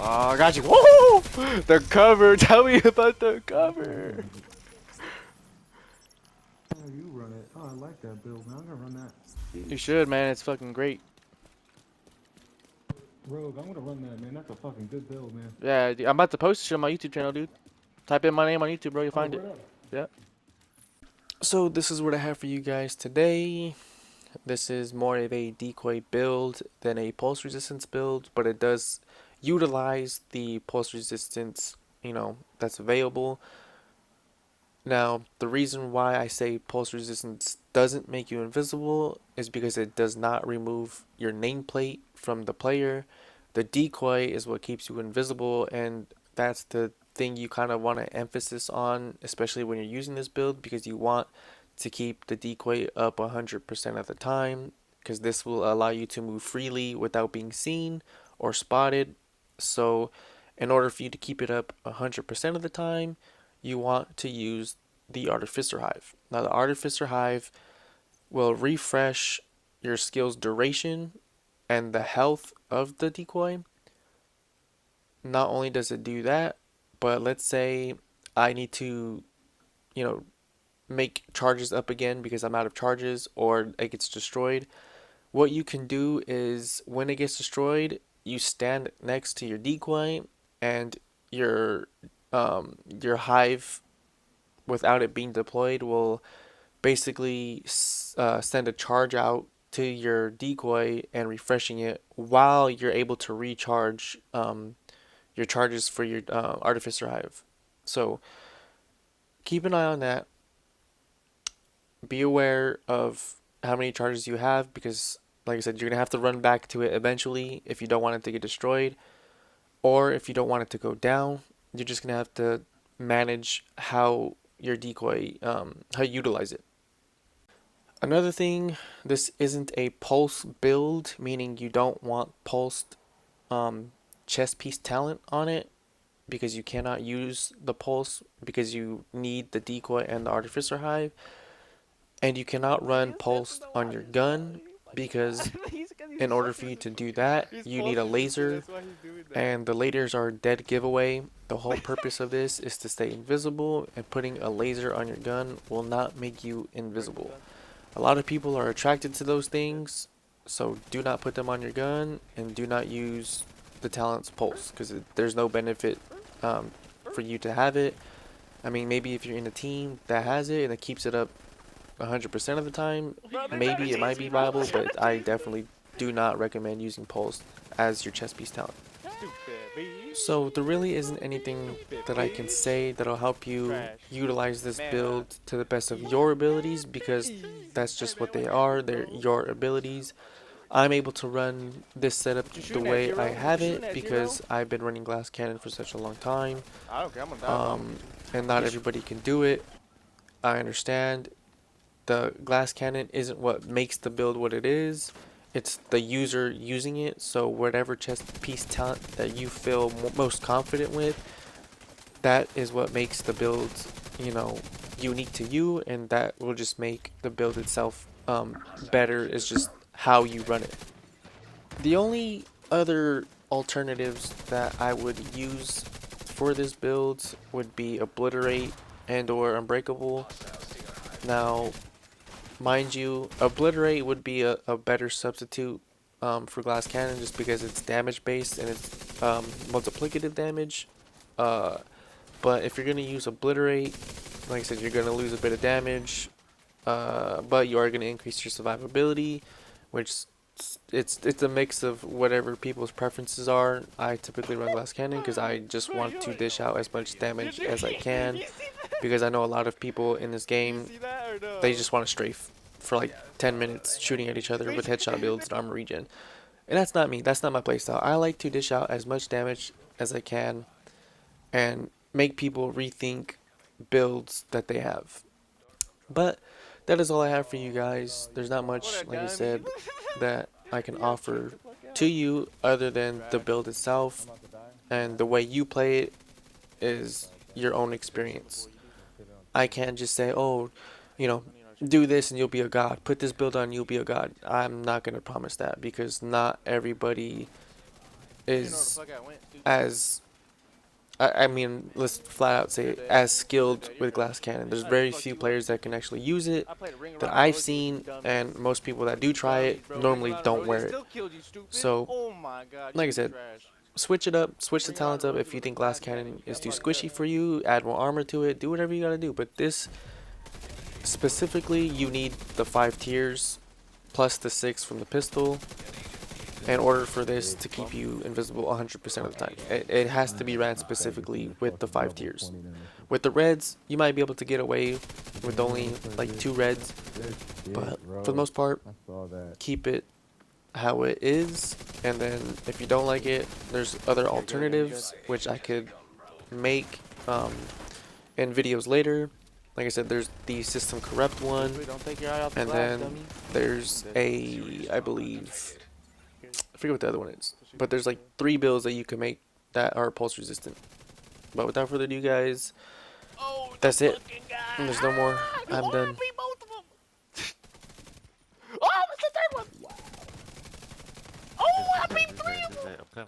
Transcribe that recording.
Oh, I got you. Woo! The cover. Tell me about the cover. Oh, you run it. Oh, I like that build, man. I'm gonna run that. You should, man. It's fucking great. Rogue, I'm gonna run that, man. That's a fucking good build, man. Yeah, I'm about to post it on my YouTube channel, dude. Type in my name on YouTube, bro. You'll Oh, find it. word up. Yeah. So this is what I have for you guys today. This is more of a decoy build than a pulse resistance build, but it does utilize the pulse resistance, that's available. Now, the reason why I say pulse resistance doesn't make you invisible is because it does not remove your nameplate from the player. The decoy is what keeps you invisible, and that's the thing you kind of want to emphasis on, especially when you're using this build, because you want to keep the decoy up 100% of the time, because this will allow you to move freely without being seen or spotted. So, in order for you to keep it up 100% of the time, you want to use the Artificier hive. Now, the Artificier hive will refresh your skill's duration and the health of the decoy. Not only does it do that, but let's say I need to, you know, make charges up again because I'm out of charges or it gets destroyed. What you can do is when it gets destroyed, you stand next to your decoy and your your hive without it being deployed will basically send a charge out to your decoy and refreshing it while you're able to recharge your charges for your Artificer Hive. So keep an eye on that. Be aware of how many charges you have because, like I said, you're going to have to run back to it eventually if you don't want it to get destroyed or if you don't want it to go down. You're just going to have to manage how your decoy, how you utilize it. Another thing, this isn't a pulse build, meaning you don't want pulsed chest piece talent on it because you cannot use the pulse because you need the decoy and the artificer hive, and you cannot run pulse on your gun because in order for you to do that, you need a laser, and the lasers are a dead giveaway. The whole purpose of this is to stay invisible, and putting a laser on your gun will not make you invisible. A lot of people are attracted to those things, so do not put them on your gun and do not use the talent's pulse because there's no benefit for you to have it. I mean, maybe if you're in a team that has it and it keeps it up 100% of the time, maybe it might be viable, but I definitely do not recommend using pulse as your chest piece talent. So there really isn't anything that I can say that'll help you utilize this build to the best of your abilities because that's just what they are. They're your abilities. I'm able to run this setup the way I have it because I've been running glass cannon for such a long time. And not everybody can do it. I understand. The glass cannon isn't what makes the build what it is. It's the user using it. So whatever chest piece talent that you feel most confident with, that is what makes the build, you know, unique to you, and that will just make the build itself better. Is just how you run it. The only other alternatives that I would use for this build would be Obliterate and or Unbreakable. Now, mind you, Obliterate would be a better substitute for Glass Cannon just because it's damage based and it's multiplicative damage. Uh, but if you're going to use Obliterate, like I said, you're going to lose a bit of damage, but you are going to increase your survivability, which it's a mix of whatever people's preferences are. I typically run Glass Cannon because I just want to dish out as much damage as I can because I know a lot of people in this game, they just want to strafe for like 10 minutes shooting at each other with headshot builds and armor regen. And that's not me. That's not my playstyle. I like to dish out as much damage as I can and make people rethink builds that they have. But that is all I have for you guys. There's not much, like I said, that I can offer to you other than the build itself, and the way you play it is your own experience. I can't just say, oh, you know, do this and you'll be a god. Put this build on, you'll be a god. I'm not going to promise that because not everybody is as I mean, let's flat out say as skilled with glass cannon. There's very few players that can actually use it that I've seen, and most people that do try it normally don't wear it. So, like I said, switch it up, switch the talents up. If you think glass cannon is too squishy for you, add more armor to it, do whatever you gotta do. But this specifically, you need the 5 tiers plus the 6 from the pistol in order for this to keep you invisible 100% of the time. It has to be ran specifically with the 5 tiers. With the reds, you might be able to get away with only like 2 reds, but for the most part, keep it how it is. And then if you don't like it, there's other alternatives which I could make in videos later. Like I said, there's the system corrupt one, and then there's I believe, I forget what the other one is, but there's like 3 builds that you can make that are pulse resistant. But without further ado, guys, that's it. There's no more. I'm done. Oh, it's the third one! Oh, I beat 3 of them!